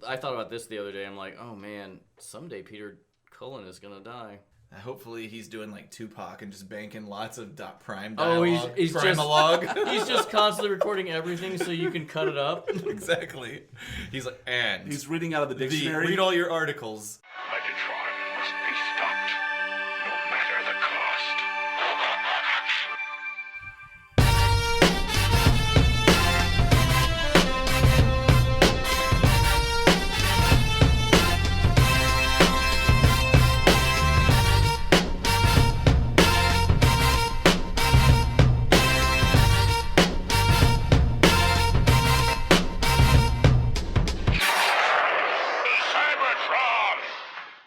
I thought about this the other day. I'm like, oh man, someday Peter Cullen is gonna die. Hopefully he's doing like Tupac and just banking lots of .prime Oh, dialogue. he's Primalog. he's just constantly recording everything so you can cut it up. Exactly. He's like, and he's reading out of the dictionary. Read all your articles. Megatron must be stopped, no matter the cost.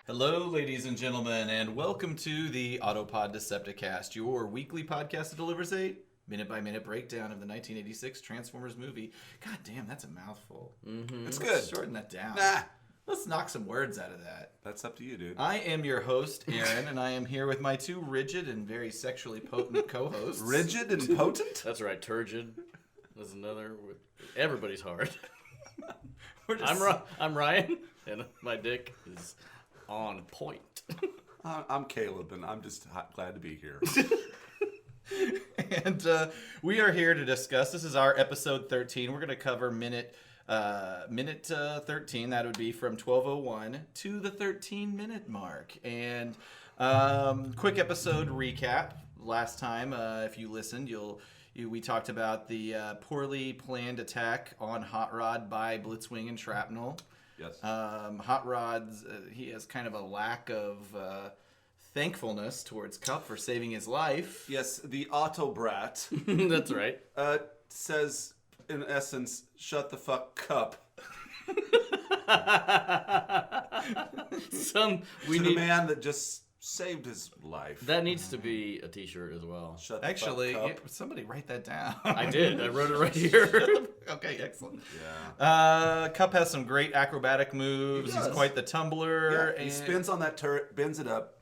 Hello, ladies and gentlemen, and welcome to the Autopod Decepticast, your weekly podcast that delivers a minute-by-minute breakdown of the 1986 Transformers movie. God damn, that's a mouthful. Mm-hmm. It's Let's good. shorten that down. Nah. Let's knock some words out of that. That's up to you, dude. I am your host, Aaron, and I am here with my two rigid and very sexually potent co-hosts. Rigid and potent? That's right, turgid. There's another. Everybody's hard. Just... I'm Ryan, and my dick is on point. I'm Caleb, and I'm just glad to be here. And we are here to discuss. This is our episode 13. We're going to cover minute 13. That would be from 12:01 to the 13-minute mark. And quick episode recap. Last time, if you listened, we talked about the poorly planned attack on Hot Rod by Blitzwing and Shrapnel. Yes. Hot Rod's, he has kind of a lack of thankfulness towards KUP for saving his life. Yes, the Autobrat That's right. says, in essence, shut the fuck KUP. We to need the man that just saved his life. that needs to be a T-shirt as well. Shut the Actually, fuck KUP. somebody write that down. I did. I wrote it right here. Okay, excellent. Yeah. KUP has some great acrobatic moves. He He's does. quite the tumbler. Yeah, he spins on that turret, bends it up,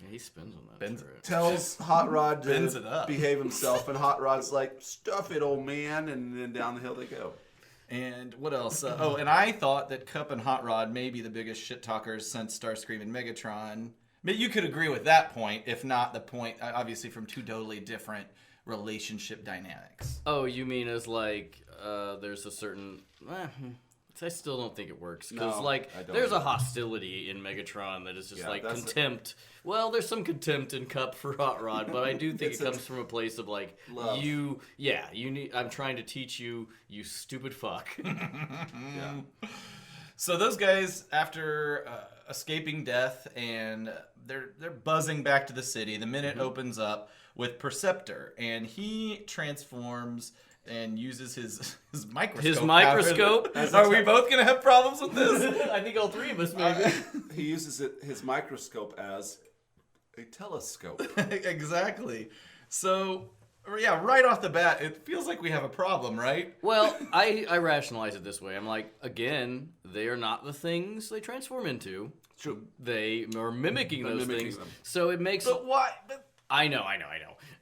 Yeah, he spins on that. Bends- turret. tells Hot Rod Bends it up. to behave himself, and Hot Rod's like, stuff it, old man, and then down the hill they go. And what else? And I thought that KUP and Hot Rod may be the biggest shit talkers since Starscream and Megatron. Maybe you could agree with that point, if not the point, obviously, from two totally different relationship dynamics. Oh, you mean as like there's a certain... I still don't think it works. Because No, like I don't there's a either. hostility in Megatron that is just Yeah, like that's contempt. Well, there's some contempt in KUP for Hot Rod, but I do think It's it a comes from a place of like love. you need. I'm trying to teach you, you stupid fuck. Yeah. So those guys, after escaping death, and they're buzzing back to the city. The minute opens up with Perceptor, and he transforms and uses his microscope. His microscope? Are we both gonna have problems with this? I think all three of us maybe. He uses his microscope as a telescope. Exactly. So, yeah, right off the bat, it feels like we have a problem, right? Well, I rationalize it this way. I'm like, again, they are not the things they transform into. True. They are mimicking They're those mimicking things. them. So it makes... But why? But I know.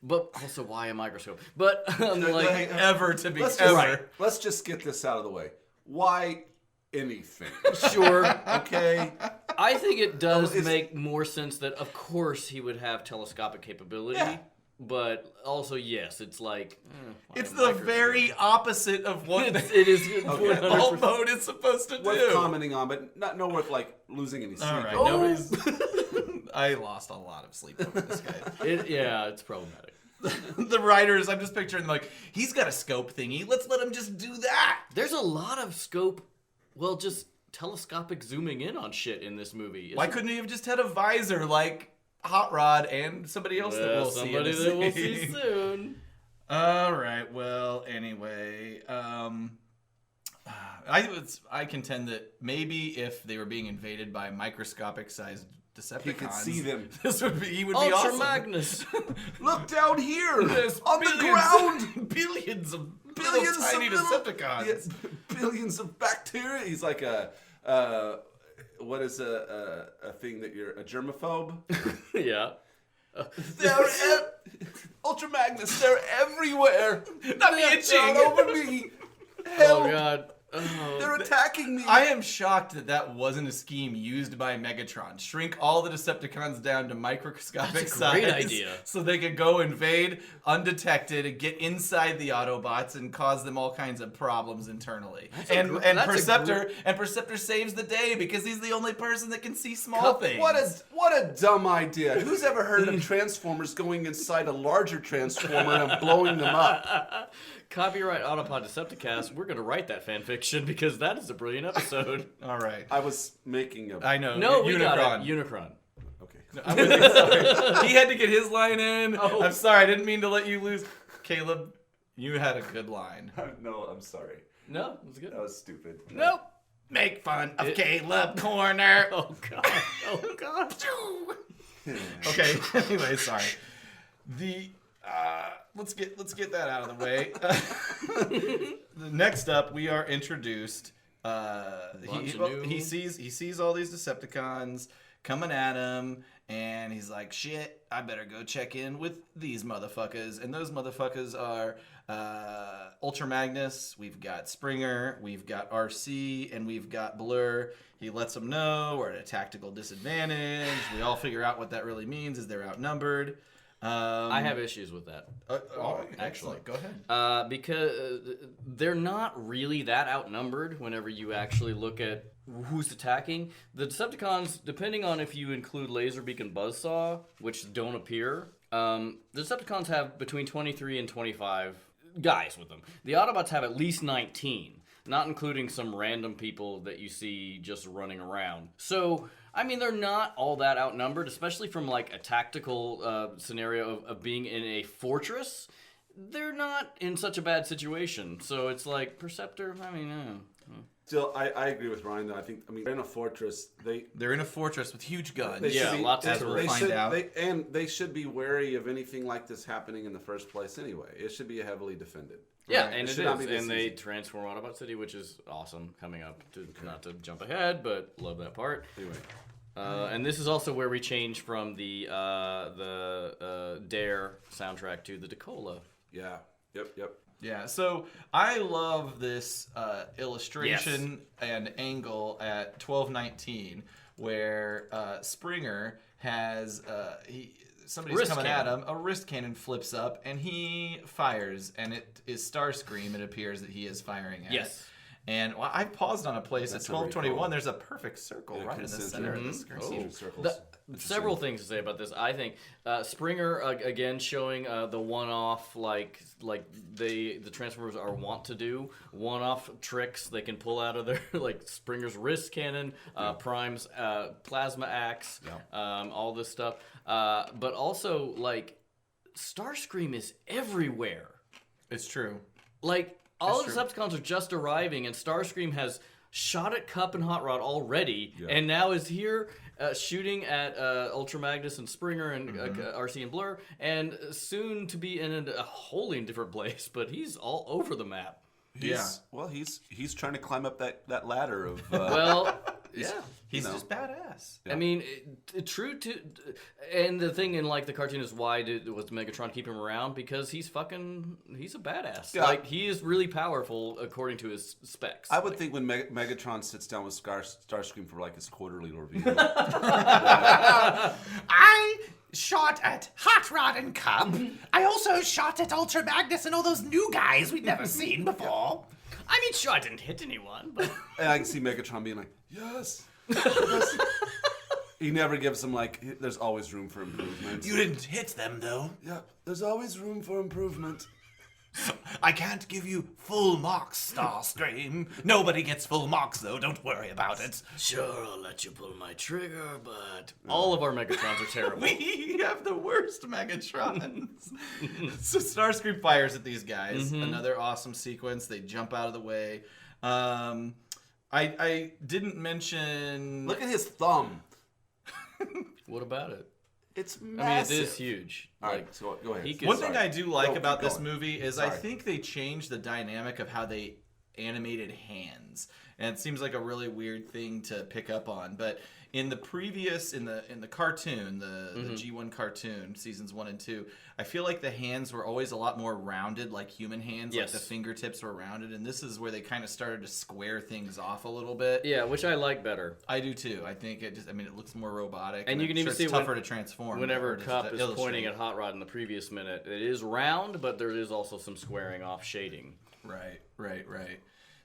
But also, why a microscope? But I'm like... Hey, ever to be let's ever. let's just get this out of the way. Why anything? Sure. Okay. I think it does it's- make more sense that, of course, he would have telescopic capability. Yeah. But also, yes, it's like... why It's a the microscope? very opposite of what It is Okay. alt 100%. mode is supposed to Worth do. commenting on, but not worth like losing any sleep. All right, over. nobody's... I lost a lot of sleep over this guy. It's problematic. The writers, I'm just picturing them like, he's got a scope thingy. Let's let him just do that. There's a lot of scope, well, just telescopic zooming in on shit in this movie. Why couldn't he have just had a visor like Hot Rod and somebody else that we'll see in somebody the that we'll scene? see soon. All right. Well, anyway, I contend that maybe if they were being invaded by microscopic-sized Decepticons, He could see them. He would be Ultra awesome. Magnus. Look down here There's on the ground. billions of Billions little tiny of little- Decepticons. Yes, billions of bacteria. He's like what is a thing that you're a germaphobe? Yeah. They're Ultra Magnus. They're everywhere. Not me itching. Down over me. Oh Help. god. They're attacking me. I am shocked that wasn't a scheme used by Megatron. Shrink all the Decepticons down to microscopic That's a size. great idea. So they could go invade undetected and get inside the Autobots and cause them all kinds of problems internally. And Perceptor saves the day because he's the only person that can see small things. What a dumb idea. Who's ever heard of Transformers going inside a larger Transformer and blowing them up? Copyright Autopod Decepticast. We're going to write that fan fiction because that is a brilliant episode. All right. I was making a... I know. No, we Unicron. got it. Unicron. Okay. I'm really sorry. He had to get his line in. Oh. I'm sorry. I didn't mean to let you lose. Caleb, you had a good line. No, I'm sorry. No, it was good. That was stupid. Nope. Make fun of Caleb Corner. Oh, God. Oh, God. Okay. Anyway, sorry. Let's get that out of the way. Next up, we are introduced. He sees all these Decepticons coming at him, and he's like, "Shit, I better go check in with these motherfuckers." And those motherfuckers are Ultra Magnus. We've got Springer. We've got Arcee, and we've got Blur. He lets them know we're at a tactical disadvantage. We all figure out what that really means. Is they're outnumbered. I have issues with that. Actually, go ahead. Because they're not really that outnumbered whenever you actually look at who's attacking. The Decepticons, depending on if you include Laserbeak and Buzzsaw, which don't appear, the Decepticons have between 23 and 25 guys with them. The Autobots have at least 19, not including some random people that you see just running around. So... I mean, they're not all that outnumbered, especially from like a tactical scenario of being in a fortress. They're not in such a bad situation. So it's like Perceptor. I mean, Still, I agree with Ryan. Though I mean, they're in a fortress. They're in a fortress with huge guns. lots of as we'll find out. They should be wary of anything like this happening in the first place. Anyway, it should be heavily defended. yeah, Right. and it should not be is. this And they easy. transform Autobot City, which is awesome. Coming up, not to jump ahead, but love that part. Anyway. And this is also where we change from the Dare soundtrack to the Decola. Yeah. Yep. Yeah, so I love this illustration and angle at 12:19 where Springer has somebody's Wrist coming cannon. at him. A wrist cannon flips up and he fires, and it is Starscream. It appears that he is firing at. Yes. And I paused on a place That's at a very 12:21. cool- There's a perfect circle right in the concentric. center of the Mhm. screen. Circles. Several things to say about this. I think Springer again showing the one-off like the Transformers are wont to do, one-off tricks they can pull out of their like Springer's wrist cannon, Prime's plasma axe, all this stuff. But also like Starscream is everywhere. It's true. Like all of That's the Decepticons are just arriving, and Starscream has shot at Kup and Hot Rod already, Yeah. and now is here shooting at Ultra Magnus and Springer and Arcee and Blur, and soon to be in a wholly different place. But he's all over the map. Well, he's trying to climb up that ladder of. Well, yeah. He's know. just badass. I mean, true to, and the thing in like the cartoon is why was Megatron keep him around? Because he's a badass. Yeah. Like he is really powerful according to his specs. I would think when Megatron sits down with Starscream for like his quarterly review. I shot at Hot Rod and Kup. I also shot at Ultra Magnus and all those new guys we'd never seen before. I mean, sure, I didn't hit anyone, but And I can see Megatron being like, yes. Yes. He never gives him like, there's always room for improvement. You didn't hit them, though. Yep, there's always room for improvement. I can't give you full marks, Starscream. Nobody gets full marks, though. Don't worry about it. sure, I'll let you pull my trigger, but all of our Megatrons are terrible. We have the worst Megatrons. So Starscream fires at these guys. Another awesome sequence. They jump out of the way. I didn't mention. Look at his thumb. What about it? It's I mean, massive. it is huge. All Like, right, so go ahead. he could- One thing I do like No, about keep this going. movie is Sorry. I think they changed the dynamic of how they animated hands. And it seems like a really weird thing to pick up on, but in the previous in the cartoon, the G1 cartoon, seasons 1 and 2, I feel like the hands were always a lot more rounded, like human hands. Yes. Like the fingertips were rounded, and this is where they kind of started to square things off a little bit. Yeah, which I like better. I do too. I think it looks more robotic, And you can I'm even sure see it's tougher to transform. Whenever or to KUP is illustrate. pointing at Hot Rod in the previous minute, it is round, but there is also some squaring off shading. Right.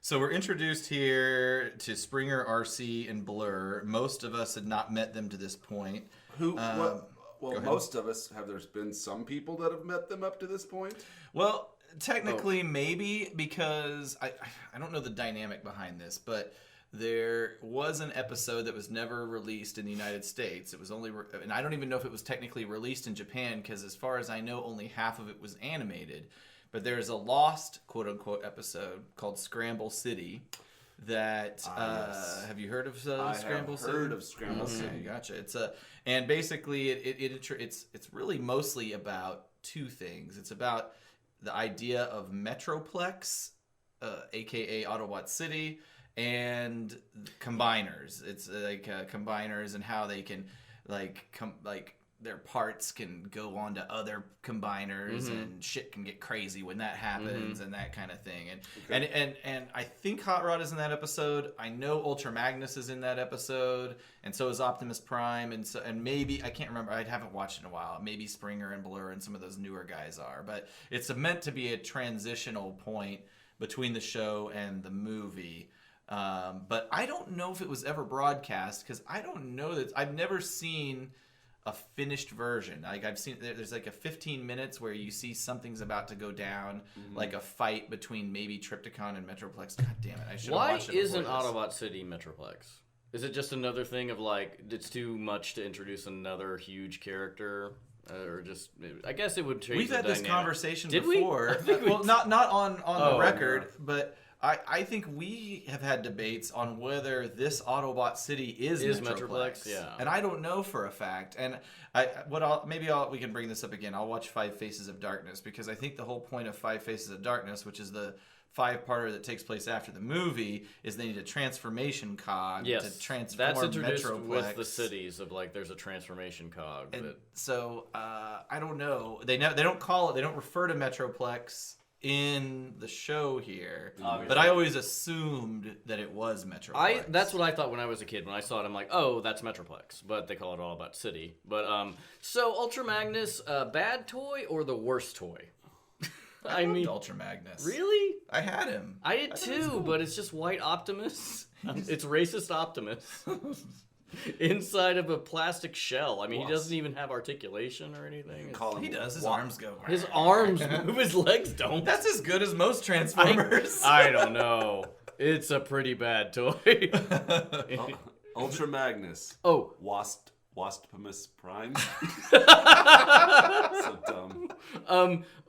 So we're introduced here to Springer, Arcee, and Blur. Most of us had not met them to this point. Who? Go Well, ahead. most of us have. There's been some people that have met them up to this point. Well, technically, maybe, because I don't know the dynamic behind this, but there was an episode that was never released in the United States. It was only, and I don't even know if it was technically released in Japan, because as far as I know, only half of it was animated. But there's a lost, quote-unquote, episode called Scramble City that, yes. have you heard of I Scramble have City? heard of Scramble Okay, City. gotcha. And basically it's really mostly about two things. It's about the idea of Metroplex, aka Autobot City, and combiners. It's like combiners and how they can their parts can go on to other combiners and shit can get crazy when that happens and that kind of thing. And I think Hot Rod is in that episode. I know Ultra Magnus is in that episode, and so is Optimus Prime, and maybe, I can't remember, I haven't watched it in a while. Maybe Springer and Blur and some of those newer guys are, but it's meant to be a transitional point between the show and the movie. But I don't know if it was ever broadcast, because I don't know that I've never seen a finished version. Like I've seen, there's like a 15 minutes where you see something's about to go down, like a fight between maybe Trypticon and Metroplex. God damn it! I should have Why watched it before isn't this. Autobot City Metroplex? Is it just another thing of like it's too much to introduce another huge character, or just? I guess it would change. We've the had this dynamic. conversation Did we? before. I think we- Well, not on Oh, the record, but I think we have had debates on whether this Autobot City is Metroplex, yeah. And I don't know for a fact. And we can bring this up again. I'll watch Five Faces of Darkness, because I think the whole point of Five Faces of Darkness, which is the 5-parter that takes place after the movie, is they need a transformation cog Yes, to transform that's introduced Metroplex. with the cities of like there's a transformation cog. And so I don't know. They don't call it. They don't refer to Metroplex in the show here, but I always assumed that it was Metroplex. That's what I thought when I was a kid. When I saw it, I'm like, oh, that's Metroplex. But they call it Autobot City. But so Ultra Magnus, bad toy or the worst toy? I mean, Ultra Magnus. Really? I had him. I did too, but it's just white Optimus. It's racist Optimus. Inside of a plastic shell. I mean, he doesn't even have articulation or anything. He does. His arms go. His arms move, his legs don't. That's as good as most Transformers. I don't know. It's a pretty bad toy. Ultra Magnus. Oh. Waspimus Prime. So dumb.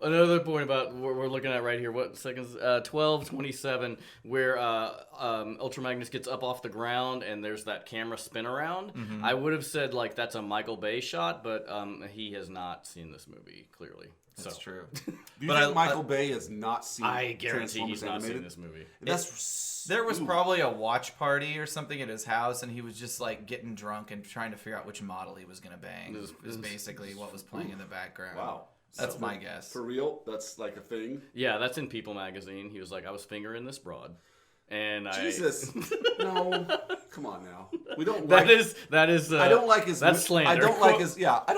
Another point about what we're looking at right here. What seconds? 12:27, where Ultra Magnus gets up off the ground and there's that camera spin around. I would have said like that's a Michael Bay shot, but he has not seen this movie clearly. That's true. Do you think Michael Bay has not seen I guarantee Transformers he's not animated? seen this movie. There was probably a watch party or something at his house, and he was just like getting drunk and trying to figure out which model he was gonna bang. Is basically what was playing in the background. Wow. That's my guess. For real? That's like a thing? Yeah, that's in People magazine. He was like, I was fingering this broad. And Jesus. No. Come on now. We don't That like is I don't like his that's slander. I don't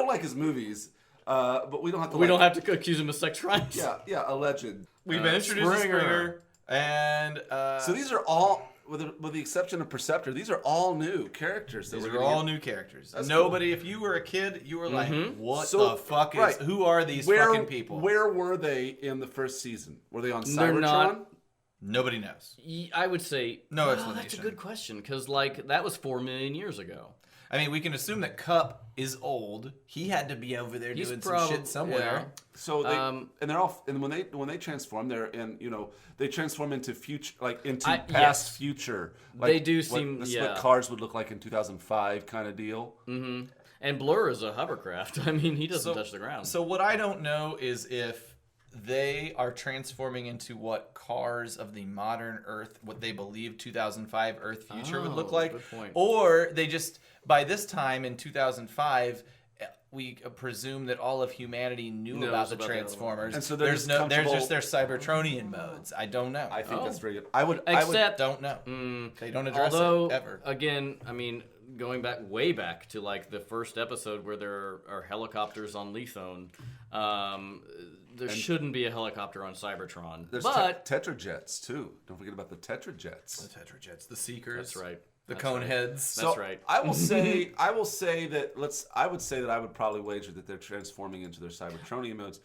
like his movies. But we don't have to We don't have to accuse him of sex crimes. Yeah, alleged. We've been introduced to Springer, and So these are all, with the exception of Perceptor, these are all new characters. these are all new characters. That's Nobody, if you were a kid, you were like, what So- the fuck is, right. who are these fucking people? Where were they in the first season? Were they on They're Cybertron? not. Nobody knows. I would say No That's a explanation. good question because like that was 4 million years ago. I mean, we can assume that KUP is old. He had to be over there He's doing probably- some shit somewhere. So they and they're all and when they transform, they're in they transform into future into past yes. future. They do what, seem- this is yeah. what cars would look like in 2005 kind of deal. And Blur is a hovercraft. I mean, he doesn't touch the ground. So what I don't know is if they are transforming into what cars of the modern Earth, what they believe 2005 Earth future would look like. Good point. Or they just, by this time in 2005, we presume that all of humanity knew about the Transformers. And so they're there's just there's comfortable- just their Cybertronian modes. I don't know. I think that's Oh. very good. Except, don't know. They don't address although, it ever. again, I mean, going way back to like the first episode where there are helicopters on Lethone, there shouldn't be a helicopter on Cybertron. There's but Tetrajets too. Don't forget about the Tetrajets. The Tetrajets, the Seekers. that's right. The That's Coneheads. Right. That's right. I will say I would say that I would probably wager that they're transforming into their Cybertronian modes,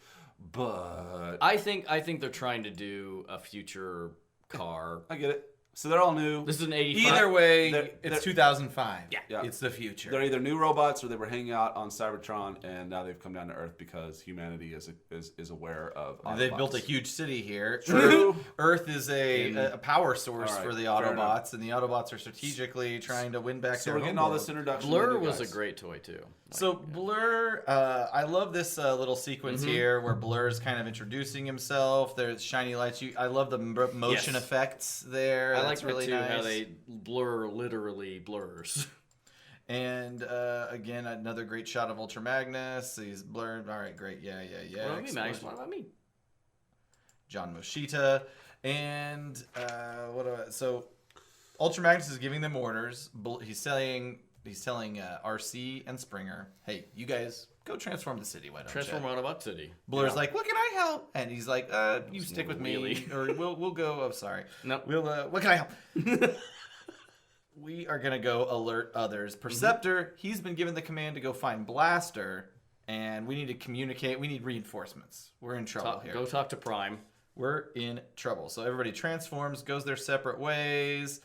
but I think they're trying to do a future car. I get it. So they're all new. This is an 85. Either way, They're- it's 2005. Yeah. It's the future. They're either new robots or they were hanging out on Cybertron and now they've come down to Earth because humanity is aware of Autobots. They've built a huge city here. True. Earth is a power source All right, for the fair Autobots, enough. and the Autobots are strategically trying to win back So their we're getting all homeworld. this introduction. Blur to the was guys. a great toy too. So Blur, I love this little sequence here where Blur's kind of introducing himself. There's shiny lights. I love the motion Yes. effects there. I That's like really too nice. how they blur literally blurs. And again, another great shot of Ultra Magnus. He's blurred. All right, great. Yeah. What about me, Max? Explosion. What about me? John Moshita. And so Ultra Magnus is giving them orders. He's telling Arcee and Springer, hey, you guys go transform the city. Why don't Transform you? Autobot City. Blur's like, what can I help? And he's like, you stick with me, Really? or we'll go. Oh, sorry. Nope. We'll. What can I help? We are gonna go alert others. Perceptor, he's been given the command to go find Blaster, and we need to communicate. We need reinforcements. We're in trouble here. Go talk to Prime. We're in trouble. So everybody transforms, goes their separate ways.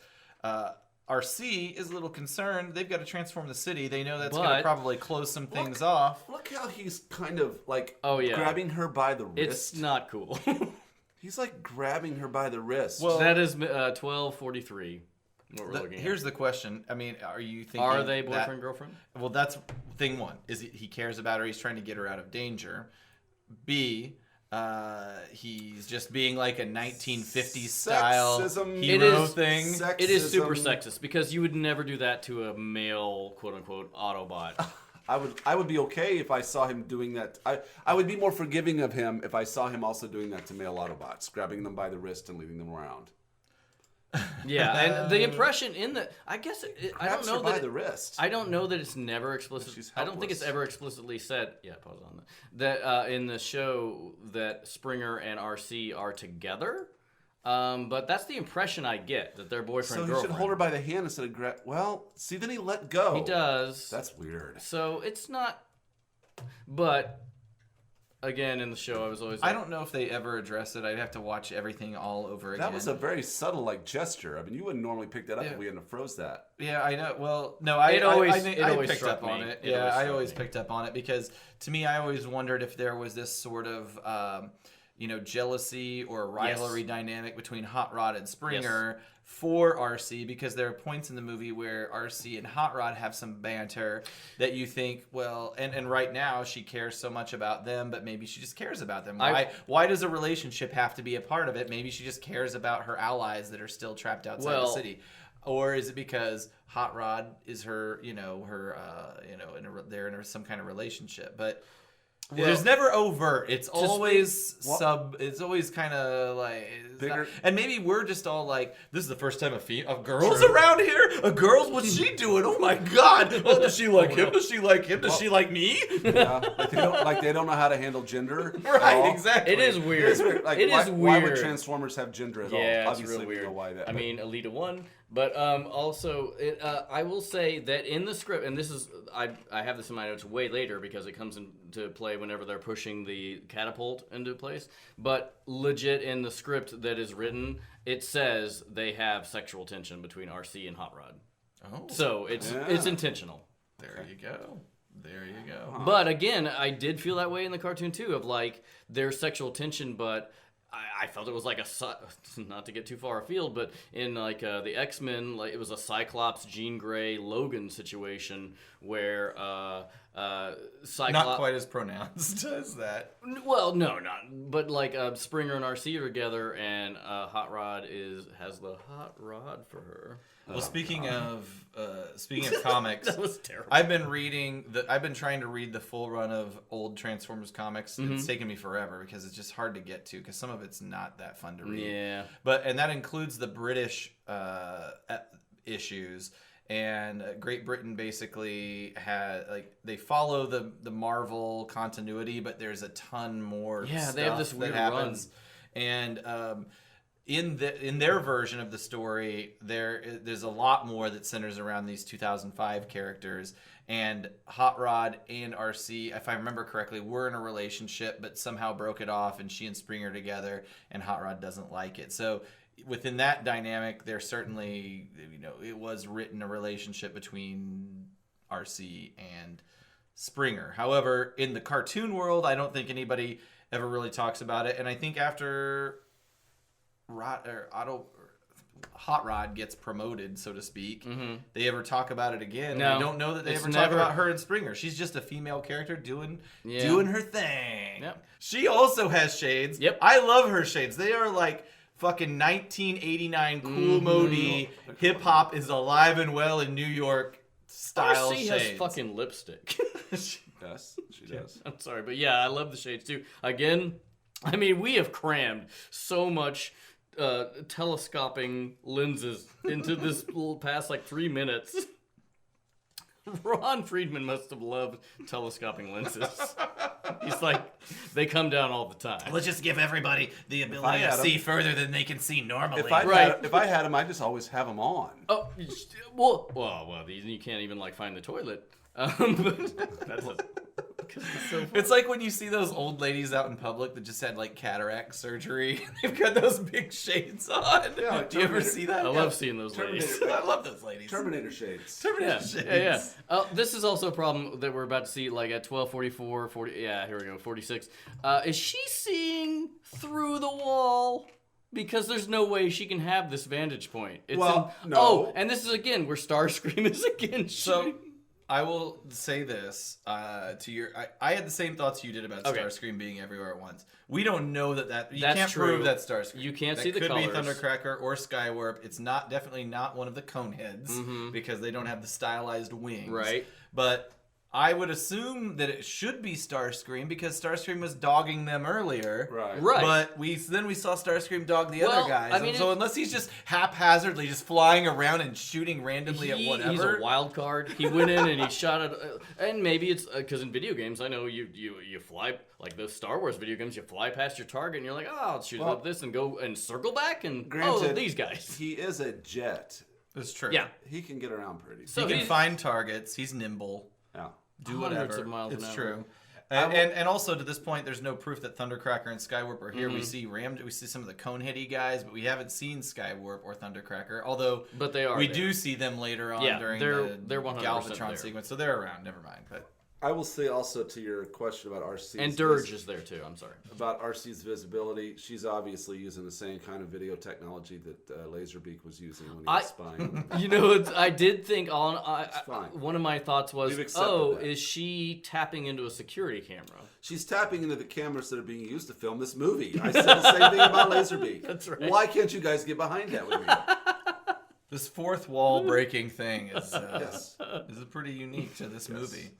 Arcee is a little concerned. They've got to transform the city. They know that's going to But- probably close some things off. Look how he's kind of like Oh, yeah. grabbing her by the wrist. It's not cool. He's like grabbing her by the wrist. Well, That is 1243. What we're looking at. Here's the question. I mean, are you thinking Are they that- boyfriend girlfriend? Well, that's thing one. Is he cares about her? He's trying to get her out of danger. B, he's just being like a 1950s style Sexism. hero is- thing. It is super Sexism. sexist because you would never do that to a male, quote unquote, Autobot. I would be okay if I saw him doing that. I would be more forgiving of him if I saw him also doing that to male Autobots, grabbing them by the wrist and leading them around. Yeah, and the impression in the, I guess I don't Grabs know her by that the wrist. I don't know that it's never explicit. She's I don't think it's helpless. ever explicitly said. Yeah, pause on that in the show that Springer and Arcee are together. But that's the impression I get that they're boyfriend So he girlfriend. should hold her by the hand instead of grab. Well, see, then he let go. He does. That's weird. So it's not. But again, in the show, I was always. I Like, don't know if they ever address it. I'd have to watch everything all over again. That was a very subtle like gesture. I mean, you wouldn't normally pick that up Yeah. if we hadn't froze that. Yeah, I know. Well, no, I always picked struck up on me. it. It Yeah, always I struck always me. picked up on it because to me, I always wondered if there was this sort of, jealousy or rivalry dynamic between Hot Rod and Springer for Arcee, because there are points in the movie where Arcee and Hot Rod have some banter that you think, well, and right now she cares so much about them, but maybe she just cares about them. Why does a relationship have to be a part of it? Maybe she just cares about her allies that are still trapped outside the city. Or is it because Hot Rod is her, they're in some kind of relationship? But there's never overt. It's always it's always kind of like Bigger- and maybe we're just all like, this is the first time a girl's around here. A girl's, what's she doing? Oh my god! Oh, does she like him? Does she like him? Does she like me? Yeah, like they don't know how to handle gender. at Right, all. exactly. it is weird. It's weird. Like, It is why would weird. Transformers have gender at all? Yeah, it's Obviously, real we know weird. why that. I but- mean, Alita won, but also I will say that in the script, and this is I have this in my notes way later because it comes into play whenever they're pushing the catapult into place. But legit in the script that is written, it says they have sexual tension between Arcee and Hot Rod. Oh, So it's intentional. there you go. There you go. But again, I did feel that way in the cartoon too, of like there's sexual tension, but I felt it was like not to get too far afield, but in like the X-Men, like it was a Cyclops, Jean Grey, Logan situation where Cyclops Not quite as pronounced as that. Well, no, not. But like Springer and Arcee are together, and Hot Rod has the hot rod for her. Well, speaking of comics, That was terrible. I've been trying to read the full run of old Transformers comics. It's taken me forever because it's just hard to get to because some of it's not that fun to read. Yeah. And that includes the British issues. And Great Britain basically they follow the Marvel continuity, but there's a ton more. Yeah, they stuff have this weird that happens. And in their version of the story, there's a lot more that centers around these 2005 characters. And Hot Rod and Arcee, if I remember correctly, were in a relationship, but somehow broke it off, and she and Springer together, and Hot Rod doesn't like it. So within that dynamic, there's certainly, it was written a relationship between Arcee and Springer. However, in the cartoon world, I don't think anybody ever really talks about it. And I think after Hot Rod gets promoted, so to speak, they ever talk about it again. No, I don't know that they ever talk never about her and Springer. She's just a female character doing her thing. Yep. She also has shades. Yep. I love her shades. They are like fucking 1989 cool mode hip hop is alive and well in New York style Arcee shades. has fucking lipstick. She does. I'm sorry, but yeah, I love the shades too. Again, I mean, we have crammed so much telescoping lenses into this past like 3 minutes. Ron Friedman must have loved telescoping lenses. He's like, they come down all the time. Let's just give everybody the ability to see further than they can see normally. If I had them, I'd just always have them on. Oh, well, you can't even like find the toilet. But that's because it's so funny. It's like when you see those old ladies out in public that just had like cataract surgery. They've got those big shades on. Yeah, Do you ever see that? I love seeing those ladies. I love those ladies. Terminator shades. Yeah, Shades. yeah. This is also a problem that we're about to see, like at 12:44, 40. Yeah, here we go, 46. Is she seeing through the wall? Because there's no way she can have this vantage point. No. Oh, and this is again where Starscream is again So shooting. I will say this to your. I had the same thoughts you did about Okay. Starscream being everywhere at once. We don't know that you That's can't true. prove that Starscream. You can't that see the could colors. be Thundercracker or Skywarp. It's definitely not one of the Coneheads because they don't have the stylized wings. Right. But I would assume that it should be Starscream because Starscream was dogging them earlier. Right. Right. But then we saw Starscream dog the Well, other guys. I mean, so unless he's just haphazardly just flying around and shooting randomly at whatever. He's a wild card. He went in and he shot at, and maybe it's because in video games, I know you fly like those Star Wars video games. You fly past your target and you're like, oh, I'll shoot at this and go and circle back and Granted, these guys. He is a jet. It's true. Yeah. He can get around pretty. So He can he's- find targets. He's nimble. Yeah. Do Hundreds whatever. of miles an it's hour. true. And also to this point, there's no proof that Thundercracker and Skywarp are here. Mm-hmm. We see some of the Coneheady guys, but we haven't seen Skywarp or Thundercracker. Although, But they are We there. do see them later on Yeah, during they're 100% the Galvatron there. sequence, so they're around. Never mind. But I will say also to your question about Arcee. And Dirge is there too. I'm sorry. About Arcee's visibility, she's obviously using the same kind of video technology that Laserbeak was using when he was spying. You know, I did think fine. one of my thoughts was, We've accepted that. is she tapping into a security camera? She's tapping into the cameras that are being used to film this movie. I said the same thing about Laserbeak. That's right. Why can't you guys get behind that with me? this fourth wall breaking thing is Yes. is pretty unique to this movie.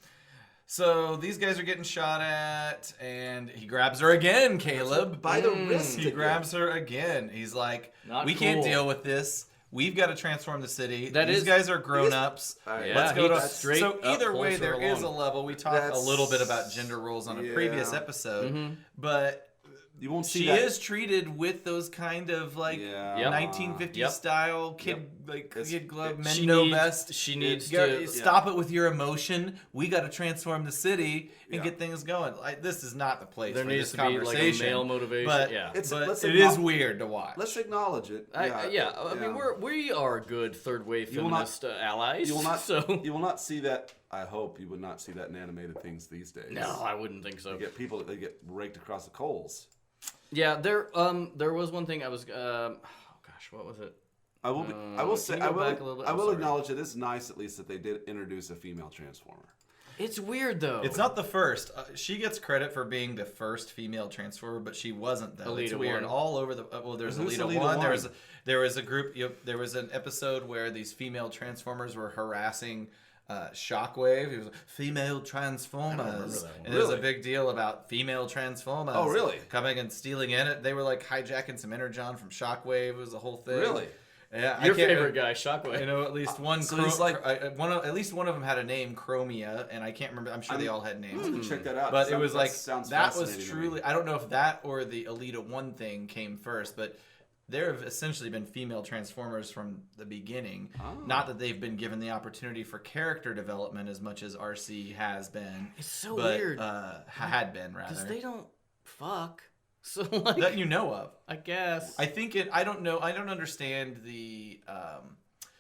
So these guys are getting shot at, and he grabs her again, Caleb. By the wrist. He again. grabs her again. He's like, Not we can't cool. deal with this. We've got to transform the city. That These is- guys are grown-ups. Yeah, Let's go he to straight So up either way, pulls her there is a along. level. We talked a That's- little bit about gender roles on a previous Yeah. episode, but You won't see she that. is treated with those kind of like Yeah. Yep. 1950s Yep. style kid It's- kid glove it- men She know needs- best. she needs You gotta to- stop it with your emotion. We got to transform the city and Yeah. get things going. Like, this is not the place There for needs this to be like a conversation. male motivation. But yeah. Let's it is acknowl- weird to watch. Let's acknowledge it. I mean, we are good third wave You will not- feminist allies. You will not. So You will not see that. I hope you would not see that in animated things these days. no, I wouldn't think so. They get raked across the coals. Yeah, there was one thing I was oh gosh, what was it? I will can you go back a little bit? I I'm will sorry. acknowledge it is nice at least that they did introduce a female Transformer. It's weird though. It's not the first. She gets credit for being the first female Transformer, but she wasn't though. It's Alita weird. 1. There's Who's Alita Alita 1. 1? There was a group. There was an episode where these female Transformers were harassing Shockwave. He was like, female Transformers, that one. and there was a Really? big deal about female Transformers. Oh, really? Coming and stealing in it. They were like hijacking some energon from Shockwave. It was the whole thing. Really? Yeah. Your I can't- favorite guy, Shockwave. You know, at least one. So it's like- at least one of them had a name, Chromia, and I can't remember. I'm sure they all had names. I'm gonna check that out. But it was That like sounds that was fascinating to me. truly. I don't know if that or the Alita 1 thing came first, but there have essentially been female Transformers from the beginning. Oh. Not that they've been given the opportunity for character development as much as Arcee has been. It's so but, weird. Had been Because rather they don't fuck. So like, that you know of. I guess. I think it. I don't know. I don't understand the.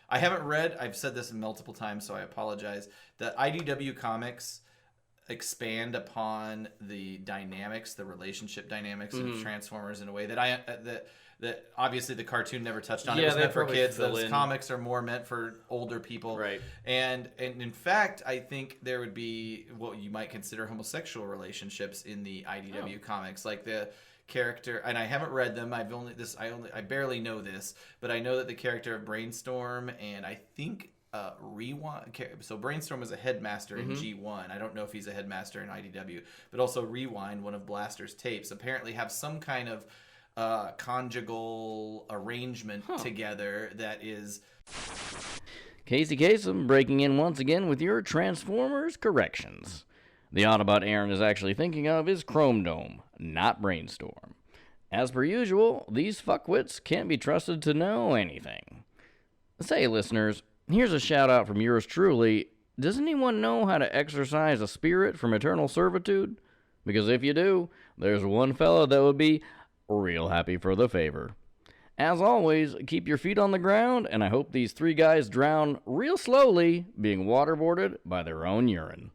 I haven't read. I've said this multiple times, so I apologize. The IDW comics expand upon the dynamics, the relationship dynamics of Transformers in a way that that obviously the cartoon never touched on. Yeah, It was they meant for probably kids. fill Those in. comics are more meant for older people. Right. And in fact, I think there would be what you might consider homosexual relationships in the IDW comics, like the character, and I haven't read them. I barely know this, but I know that the character of Brainstorm and I think Rewind. So Brainstorm was a headmaster in G1. I don't know if he's a headmaster in IDW, but also Rewind, one of Blaster's tapes, apparently have some kind of conjugal arrangement together that is. Casey Kasem breaking in once again with your Transformers corrections. The Autobot Aaron is actually thinking of is Chrome Dome, not Brainstorm. As per usual, these fuckwits can't be trusted to know anything. Say, listeners, here's a shout out from yours truly. Does anyone know how to exorcise a spirit from eternal servitude? Because if you do, there's one fella that would be real happy for the favor. As always, keep your feet on the ground, and I hope these three guys drown real slowly, being waterboarded by their own urine.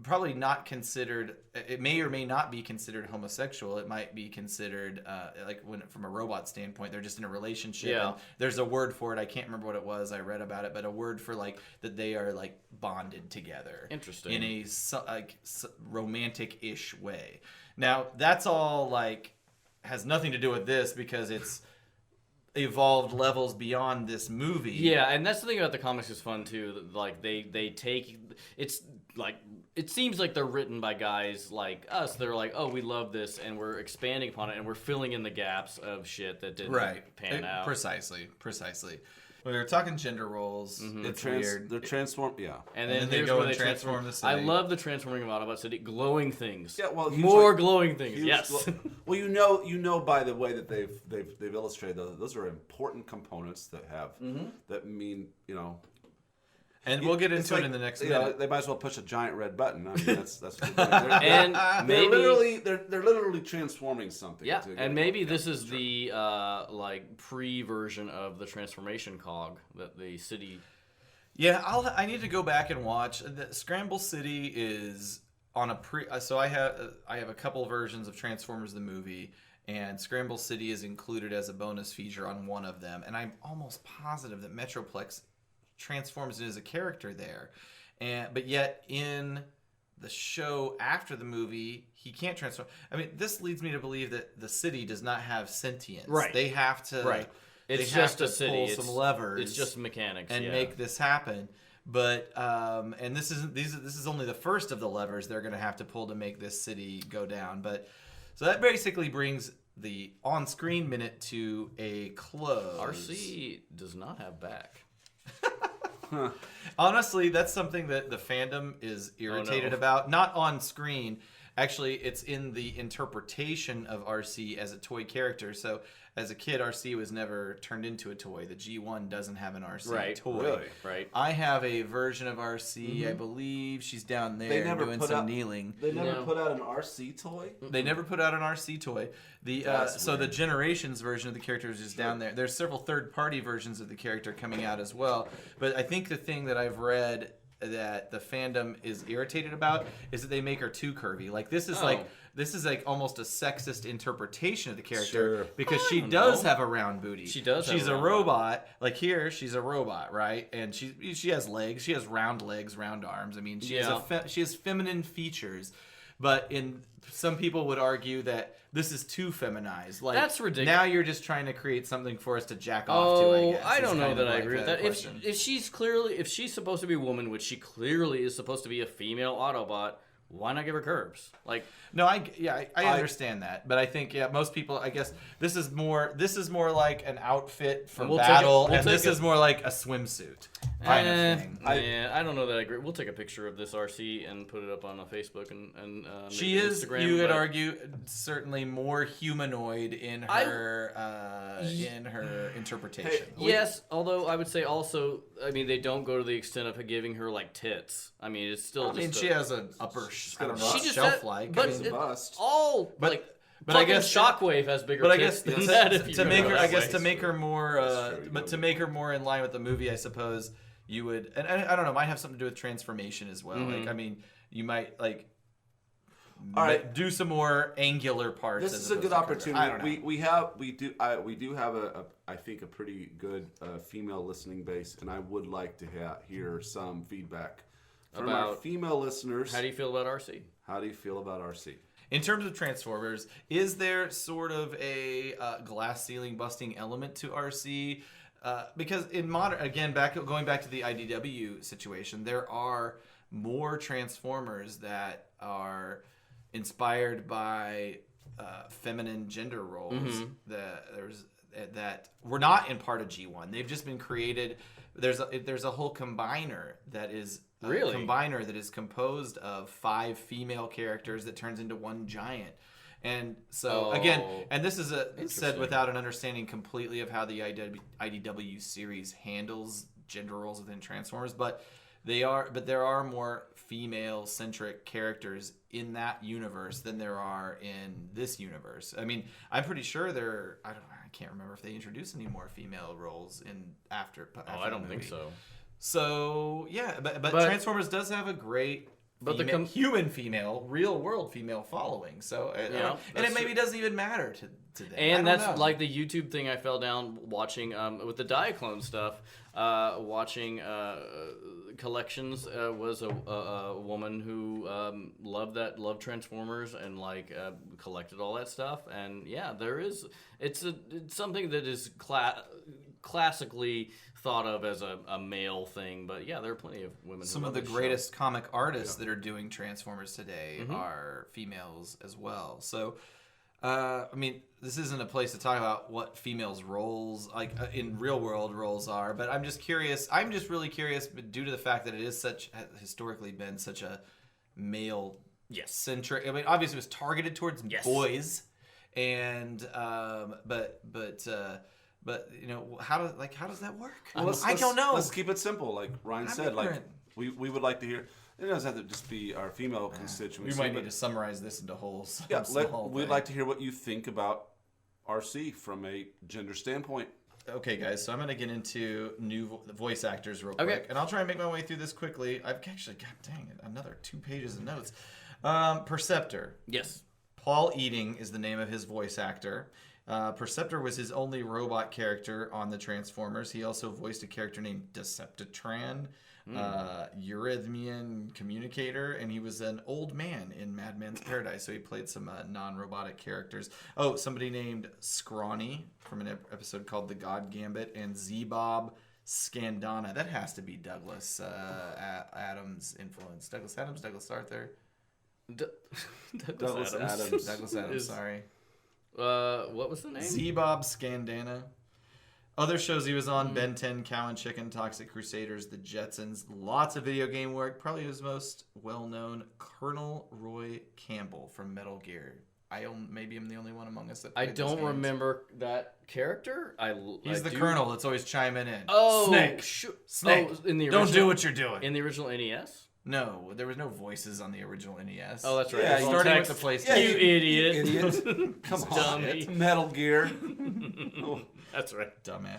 Probably not considered. It may or may not be considered homosexual. It might be considered like when from a robot standpoint, they're just in a relationship. Yeah. And there's a word for it. I can't remember what it was. I read about it, but a word for like that they are like bonded together. Interesting. In a romantic-ish way. Now that's all like has nothing to do with this because it's evolved levels beyond this movie. Yeah, and that's the thing about the comics is fun too. That, like they take it's like it seems like they're written by guys like us. They're like, oh, we love this, and we're expanding upon it, and we're filling in the gaps of shit that didn't pan out. Precisely. When we were talking gender roles, it's weird. They're transformed. Yeah. And then then they here's go where and they transform the I city. love the transforming of Autobot City. Glowing things. Yeah. Well, huge, more like, glowing things. huge Yes. well, you know by the way that they've illustrated those are important components that have that mean And we'll get it's into it like, in the next you know, minute. they might as well push a giant red button. I mean, that's what they're doing. And they're maybe they're literally transforming something. yeah, to get and it. maybe Yeah, this is sure. the like pre-version of the transformation cog that the city. Yeah, I need to go back and watch. The Scramble City is on a so I have a couple versions of Transformers the movie, and Scramble City is included as a bonus feature on one of them, and I'm almost positive that Metroplex transforms as a character there, but yet in the show after the movie he can't transform. I mean, this leads me to believe that the city does not have sentience. Right. They have to. Right. They It's have just to a city. pull It's some levers. It's just mechanics and yeah. make this happen. But and this is only the first of the levers they're going to have to pull to make this city go down. But so that basically brings the on-screen minute to a close. Arcee does not have back. Honestly, that's something that the fandom is irritated about. Not on screen. Actually, it's in the interpretation of Arcee as a toy character. So, as a kid, Arcee was never turned into a toy. The G1 doesn't have an Arcee toy. Really? Right. I have a version of Arcee. I believe she's down there doing some kneeling. They never No. put out an RC toy. They never put out an RC toy. So the Generations version of the character is just down there. There's several third-party versions of the character coming out as well. But I think the thing that I've read that the fandom is irritated about is that they make her too curvy. Like this is like almost a sexist interpretation of the character because she does have a round booty. She does. She's a robot. Like here, she's a robot, right? And she has legs. She has round legs, round arms. I mean, she has feminine features. But some people would argue that this is too feminized. Like that's ridiculous. Now you're just trying to create something for us to jack off to. I guess. I don't know that I like agree with that. question. If she's supposed to be a woman, which she clearly is supposed to be a female Autobot, why not give her curves? Like no, I understand that, but I think most people. I guess this is more like an outfit for battle, and this is more like a swimsuit kind of thing. I don't know that I agree. We'll take a picture of this Arcee and put it up on Facebook and she is. Instagram, you could argue certainly more humanoid in her interpretation. Yes, although I would say also, I mean, they don't go to the extent of giving her like tits. I mean, it's still. She has an upper. I don't know. She just shelf like, but a bust. all but like. But I guess Shockwave has bigger tits than that. If you to make her, I guess, to way. make her more, but to make her more in line with the movie, I suppose you would, and I don't know, might have something to do with transformation as well. Like, I mean, you might like, do some more angular parts. This is a good opportunity. We do have I think a pretty good female listening base, and I would like to hear some feedback from our female listeners. How do you feel about Arcee? How do you feel about Arcee? In terms of Transformers, is there sort of a glass ceiling busting element to Arcee? Because in modern, again, going back to the IDW situation, there are more Transformers that are inspired by feminine gender roles that were not in part of G1. They've just been created. There's a whole combiner that is. Combiner that is composed of 5 female characters that turns into one giant. And so again, and this is said without an understanding completely of how the IDW series handles gender roles within Transformers, but there are more female centric characters in that universe than there are in this universe. I mean, I'm pretty sure I can't remember if they introduced any more female roles after I don't think so. So yeah, but Transformers does have a great human female, real world female following. So and it maybe doesn't even matter to them. And that's like the YouTube thing I fell down watching with the Diaclone stuff. Watching collections was a woman who loved Transformers and like collected all that stuff. And yeah, it's something that is classically thought of as a male thing, but yeah, there are plenty of women. Some of the greatest comic artists that are doing Transformers today are females as well. So, I mean, this isn't a place to talk about what females' roles, like in real world roles, are. But I'm just curious. I'm just really curious, but due to the fact that it is historically been such a male centric. I mean, obviously, it was targeted towards boys, and but you know, how does that work? Well, I don't know. Let's keep it simple, like Ryan said. Like we would like to hear. It doesn't have to just be our female constituency. We might need to summarize this into wholes. Yeah, we'd like to hear what you think about Arcee from a gender standpoint. Okay, guys, so I'm going to get into new voice actors real quick, and I'll try and make my way through this quickly. I've actually, god dang it, another 2 pages of notes. Perceptor. Yes. Paul Eiding is the name of his voice actor. Perceptor was his only robot character on the Transformers. He also voiced a character named Decepticast, Eurythmian communicator, and he was an old man in Madman's Paradise, so he played some non-robotic characters. Oh, somebody named Scrawny from an episode called The God Gambit, and Z-Bob Scandana. That has to be Douglas Adams' influence. Douglas Adams, Douglas Arthur. Douglas Adams. Douglas Adams, sorry. What was the name? Z-Bob Scandana. Other shows he was on: Ben 10, Cow and Chicken, Toxic Crusaders, The Jetsons. Lots of video game work. Probably his most well-known, Colonel Roy Campbell from Metal Gear. Maybe I'm the only one among us that I played those don't games. remember that character. He's the Colonel that's always chiming in. Oh, Snake. Snake. Oh, in the original, don't do what you're doing. In the original NES? No, there was no voices on the original NES. Oh, that's right. Yeah, starting with the PlayStation. You idiot. Idiot. Come on. Dummy. Metal Gear. That's right. Dumbass.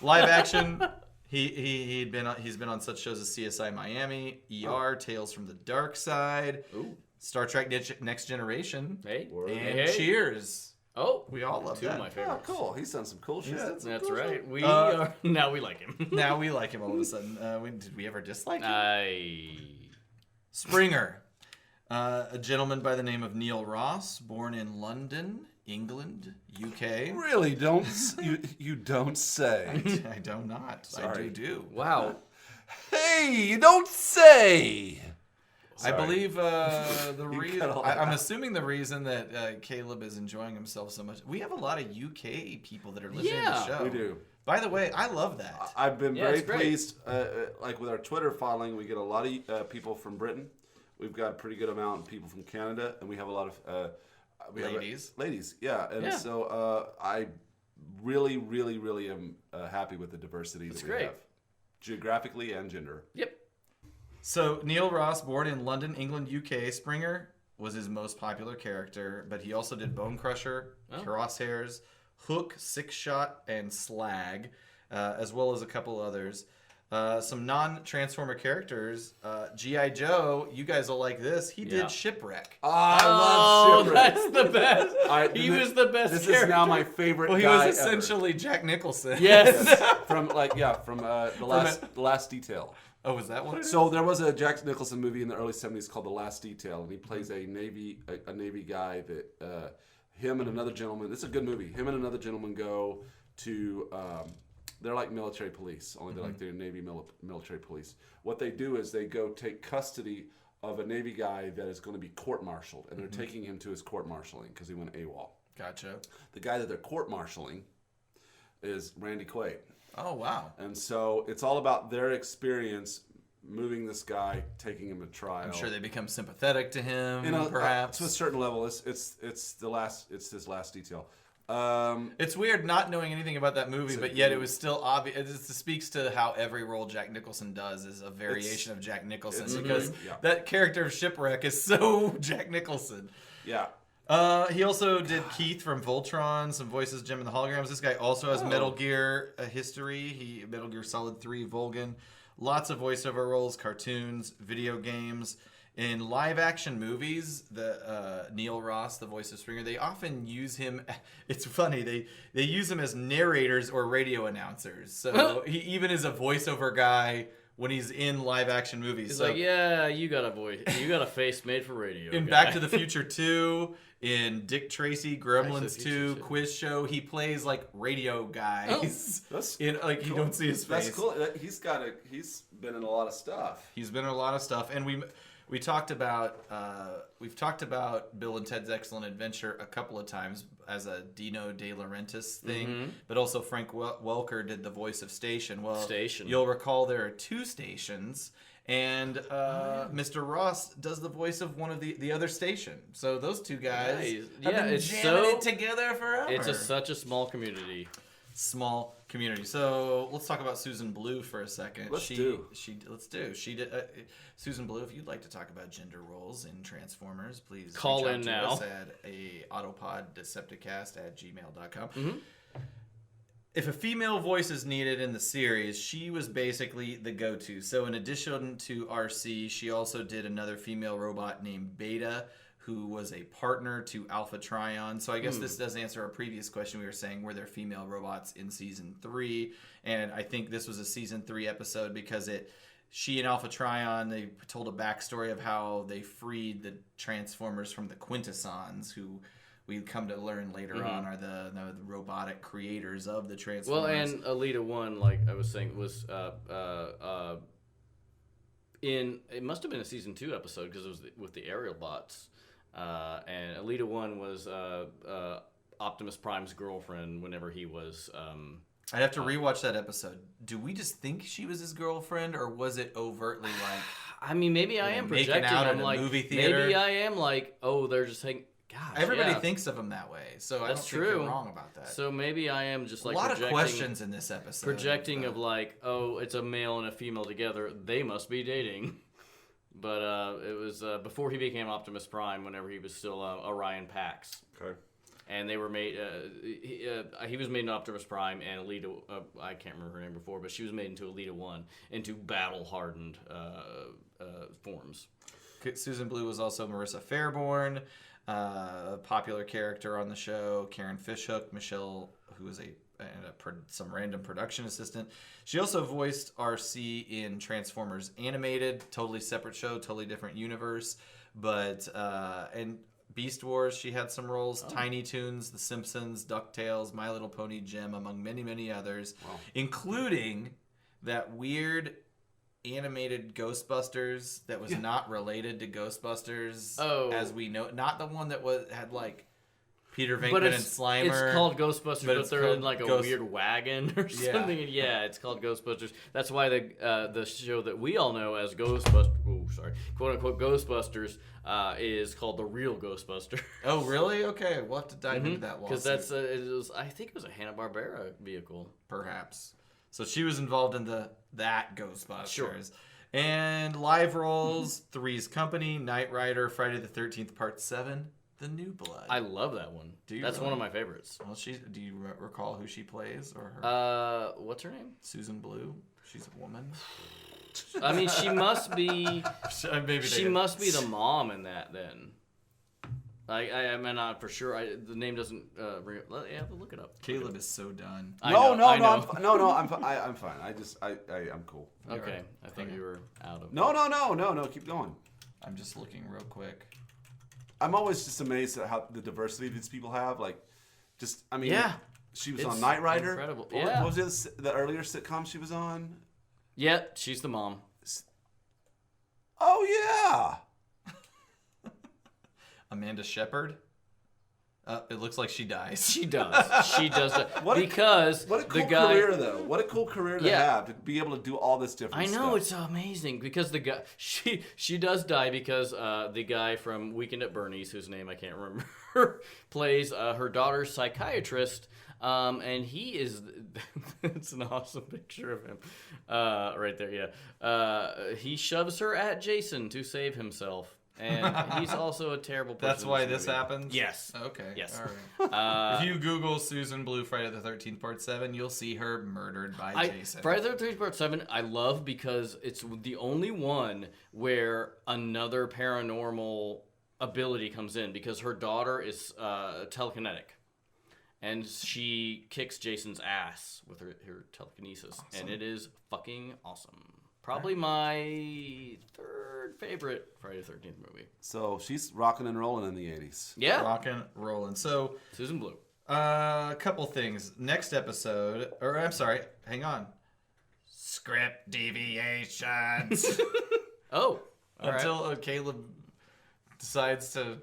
Live action. He's been on such shows as CSI Miami, ER, Tales from the Dark Side, Star Trek Next Generation, and Cheers. Oh, we all love two that. of my favorites. Oh, cool. He's done some cool shit. That's right. Now we like him. Now we like him all of a sudden. Did we ever dislike him? Springer, a gentleman by the name of Neil Ross, born in London, England, UK. Really? Don't you don't say. I do not. Sorry. I do. Wow. Hey, you don't say. Sorry. I believe the reason. I'm assuming the reason that Caleb is enjoying himself so much. We have a lot of UK people that are listening to the show. We do. By the way, I love that. I've been very pleased. Like with our Twitter following, we get a lot of people from Britain. We've got a pretty good amount of people from Canada, and we have a lot of ladies. Yeah, and so I really, really, really am happy with the diversity that we have, geographically and gender. Yep. So Neil Ross, born in London, England, UK, Springer was his most popular character, but he also did Bone Crusher, Crosshairs, Hook, Six Shot, and Slag, as well as a couple others. Some non-Transformer characters, G.I. Joe, you guys will like this. He did Shipwreck. I love Shipwreck. That's the best. He was the best This character. is now my favorite Well, he guy was essentially Jack Nicholson. Yes. from the last detail. Oh, was that one? So there was a Jack Nicholson movie in the early 70s called The Last Detail, and he plays a Navy guy that him and another gentleman. It's a good movie. Him and another gentleman go to. They're like military police, only they're Navy military police. What they do is they go take custody of a Navy guy that is going to be court-martialed, and they're taking him to his court-martialing because he went AWOL. Gotcha. The guy that they're court-martialing is Randy Quaid. Oh, wow. And so it's all about their experience moving this guy, taking him to trial. I'm sure they become sympathetic to him, perhaps. To a certain level, it's his last detail. It's weird not knowing anything about that movie, but yet it was still obvious. It speaks to how every role Jack Nicholson does is a variation of Jack Nicholson, because that character of Shipwreck is so Jack Nicholson. Yeah. He also did Keith from Voltron, some voices, Jim and the Holograms. This guy also has Metal Gear history. Metal Gear Solid 3, Volgan. Lots of voiceover roles, cartoons, video games. In live-action movies, Neil Ross, the voice of Springer, they often use him. It's funny. They use him as narrators or radio announcers. So he even is a voiceover guy when he's in live-action movies. He's like, yeah, you got a voice. You got a face made for radio. In Back to the Future 2, in Dick Tracy, Gremlins 2, Quiz Show, he plays like radio guys. That's cool. You don't see his face. That's cool. He's been in a lot of stuff. He's been in a lot of stuff, and we've talked about Bill and Ted's Excellent Adventure a couple of times as a Dino De Laurentiis thing, but also Frank Welker did the voice of Station. Well, you'll recall there are two stations, and Mr. Ross does the voice of one of the other station. So those two guys have been jamming it together forever. It's such a small community. Small community. So let's talk about Susan Blue for a second. Let's do. She did. Susan Blue, if you'd like to talk about gender roles in Transformers, please call reach out in to now us at Autopod Decepticast at gmail.com. If a female voice is needed in the series, she was basically the go-to. So in addition to Arcee, she also did another female robot named Beta, who was a partner to Alpha Trion. So I guess this does answer our previous question. We were saying, were there female robots in Season 3? And I think this was a Season 3 episode because she and Alpha Trion, they told a backstory of how they freed the Transformers from the Quintessons, who we come to learn later on are the robotic creators of the Transformers. Well, and Alita 1, like I was saying, was it must have been a Season 2 episode because it was with the aerial bots. And Alita 1 was Optimus Prime's girlfriend whenever he was... I'd have to rewatch that episode. Do we just think she was his girlfriend, or was it overtly like... I mean, maybe I am projecting. Out I'm in like, a movie theater. Maybe I am like, oh, they're just saying... Gosh, everybody thinks of him that way, so that's I don't think you're wrong about that. So maybe I am just like a lot of questions in this episode. Projecting of like, oh, it's a male and a female together. They must be dating. But it was before he became Optimus Prime, whenever he was still Orion Pax. Okay. and they were made. He was made in Optimus Prime and Elita. I can't remember her name before, but she was made into Elita 1 into battle-hardened forms. Susan Blue was also Marissa Fairborn, a popular character on the show. Karen Fishhook, Michelle, who was some random production assistant. She also voiced Arcee in Transformers Animated, totally separate show, totally different universe. But and Beast Wars, she had some roles. Tiny Toons, The Simpsons, DuckTales, My Little Pony, Gem, among many, many others, including that weird animated Ghostbusters that was not related to Ghostbusters as we know, not the one that had like Peter Venkman and Slimer. It's called Ghostbusters, but they're in like a weird wagon or something. Yeah, it's called Ghostbusters. That's why the show that we all know as Ghostbusters, quote unquote Ghostbusters, is called The Real Ghostbuster. Oh, really? Okay, we'll have to dive into that lawsuit. Because I think it was a Hanna-Barbera vehicle. Perhaps. So she was involved in that Ghostbusters. Sure. And live roles, Three's Company, Knight Rider, Friday the 13th, Part 7, The New Blood. I love that one. That's really? one of my favorites. Well, do you recall who she plays or her? What's her name? Susan Blue. She's a woman. I mean, she must be. Maybe she must be the mom in that then. I'm not for sure. The name doesn't ring. Yeah, look it up. Caleb is so done. No, I'm fine. I'm cool. Okay, I think you were out of. No. Keep going. I'm just looking real quick. I'm always just amazed at how the diversity these people have. Like, yeah. She was on Knight Rider. Incredible. What was the earlier sitcom she was on? Yeah, she's the mom. Oh yeah. Amanda Shepard. It looks like she dies. She does. She does. What a cool career, though. What a cool career to have, to be able to do all this different stuff. I know, it's amazing because the guy she does die because the guy from Weekend at Bernie's, whose name I can't remember, plays her daughter's psychiatrist. And he is, it's an awesome picture of him, right there, yeah. He shoves her at Jason to save himself. And he's also a terrible person. That's why this happens? Yes. Okay. Yes. All right. If you Google Susan Blue Friday the 13th Part 7, you'll see her murdered by Jason. Friday the 13th Part 7, I love because it's the only one where another paranormal ability comes in because her daughter is telekinetic. And she kicks Jason's ass with her telekinesis. Awesome. And it is fucking awesome. Probably my third favorite Friday the 13th movie. So she's rocking and rolling in the 80s. Yeah. Rocking, rolling. So Susan Blue. A couple things. Next episode, or I'm sorry, hang on. Script deviations. Oh. Until Caleb decides to.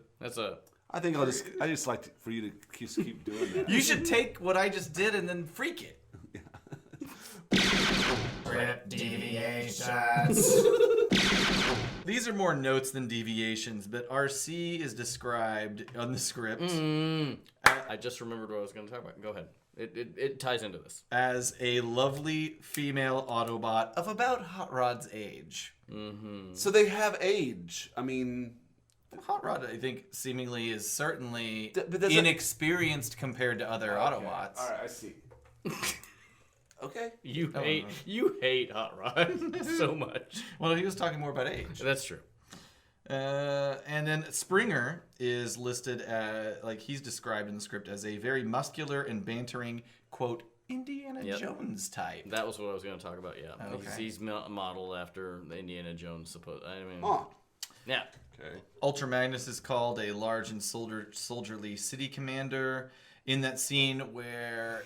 I think I just like for you to keep doing that. You should take what I just did and then freak it. Script deviations. These are more notes than deviations, but Arcee is described on the script. I just remembered what I was going to talk about. Go ahead. It ties into this. As a lovely female Autobot of about Hot Rod's age. Mm-hmm. So they have age. I mean, Hot Rod, I think, seemingly is certainly inexperienced compared to other Autobots. All right, I see. Okay. You hate Hot Rod so much. Well, he was talking more about age. That's true. And then Springer is listed as, he's described in the script as a very muscular and bantering, quote, Indiana Jones type. That was what I was going to talk about, yeah. Okay. He's modeled after the Indiana Jones, yeah. Okay. Ultra Magnus is called a large and soldierly city commander. In that scene where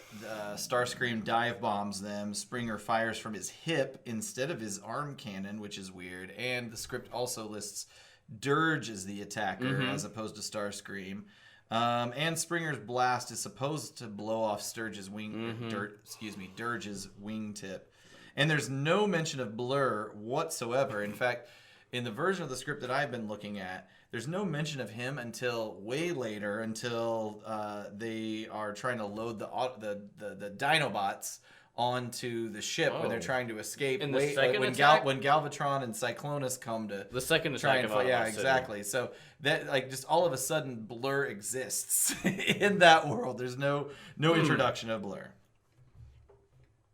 Starscream dive bombs them, Springer fires from his hip instead of his arm cannon, which is weird. And the script also lists Dirge as the attacker as opposed to Starscream. And Springer's blast is supposed to blow off Dirge's wingtip. And there's no mention of Blur whatsoever. In fact, in the version of the script that I've been looking at, there's no mention of him until way later, until they are trying to load the Dinobots onto the ship when they're trying to escape. In the second attack? When Galvatron and Cyclonus come to The second try attack and of fight. Yeah, Autobot City. exactly. So that like just all of a sudden Blur exists in that world. There's no introduction of Blur.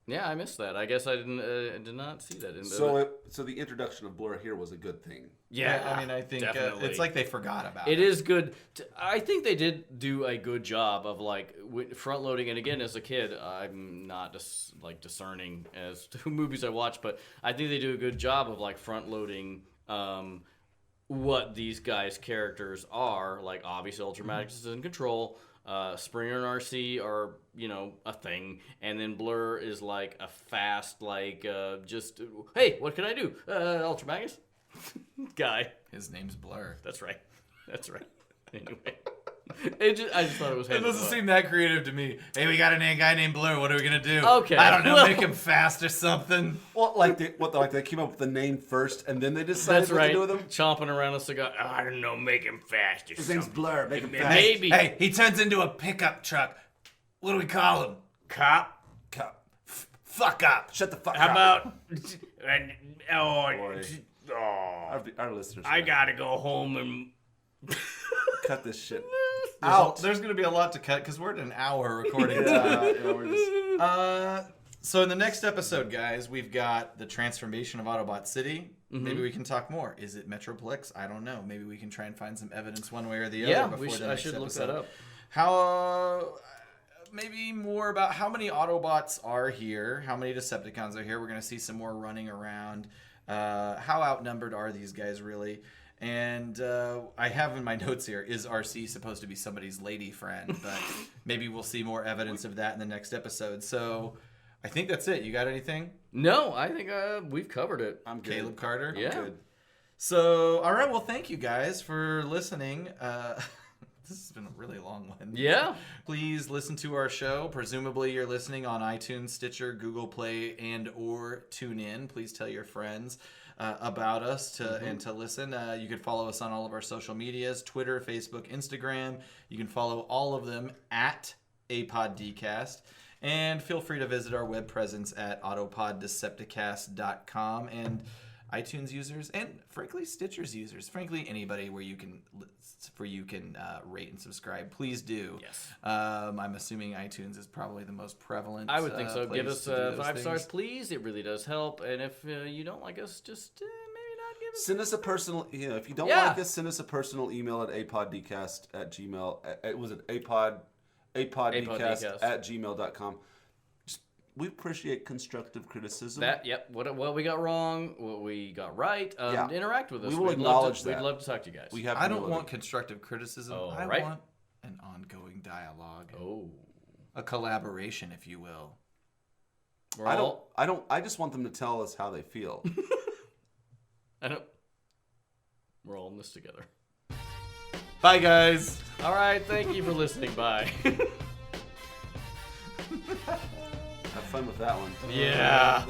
Yeah, I missed that. I guess I did not see that. So the introduction of Blur here was a good thing. yeah, I mean, I think definitely. it's like they forgot about It is good. I think they did do a good job of like front loading. And again, as a kid, I'm not just like discerning as to movies I watch, but I think they do a good job of like front loading what these guys' characters are. Like obviously, Ultramagnus is in control. Springer and Arcee are, a thing, and then Blur is like a fast, like just hey, what can I do? Ultramagnus guy. His name's Blur. That's right. Anyway, I just thought it was. It doesn't seem that creative to me. Hey, we got a guy named Blur. What are we gonna do? Okay, I don't know. well- Make him fast or something. Well, they came up with the name first, and then they decided That's what right. to do with him. Chomping around a cigar. I don't know. Make him fast or His name's something. Blur. Make him fast. Maybe. Hey, he turns into a pickup truck. What do we call him? Cop? Cup. Fuck up. Shut the fuck How up. about? Our listeners. I gotta go home and. cut this shit. There's gonna be a lot to cut because we're at an hour recording. We're just- So in the next episode, guys, we've got the transformation of Autobot City. Mm-hmm. Maybe we can talk more. Is it Metroplex? I don't know. Maybe we can try and find some evidence one way or the Yeah, other before the I next should look episode. that up. How maybe more about how many Autobots are here, how many Decepticons are here. We're going to see some more running around. How outnumbered are these guys really? And I have in my notes here, is Arcee supposed to be somebody's lady friend? But maybe we'll see more evidence of that in the next episode. So I think that's it. You got anything? No, I think we've covered it. I'm good. Caleb Carter? Yeah. Good. So, all right. Well, thank you guys for listening. This has been a really long one. Yeah. Please listen to our show. Presumably you're listening on iTunes, Stitcher, Google Play, and or TuneIn. Please tell your friends about us and to listen. You can follow us on all of our social medias, Twitter, Facebook, Instagram. You can follow all of them at ApodDcast. And feel free to visit our web presence at autopoddecepticast.com. And iTunes users and frankly Stitcher's users, frankly anybody where you can rate and subscribe, please do. Yes. I'm assuming iTunes is probably the most prevalent. I would think so. Give place us to do those 5 stars, things. please. It really does help. And if you don't like us, just maybe not give us. Send us a personal. If you don't Yeah. like us, send us a personal email at apoddcast@gmail. Was it apod? Apoddcast @gmail.com. We appreciate constructive criticism. Yep. What we got wrong, what we got right. Yeah. Interact with us. We will We'd acknowledge We'd that. love to talk to you guys. We have. I don't humility. want constructive criticism. Oh, I right. want an ongoing dialogue, Oh. a collaboration, if you will. We're I all, don't. I just want them to tell us how they feel. We're all in this together. Bye, guys. All right. Thank you for listening. Bye. Have fun with that one. Yeah.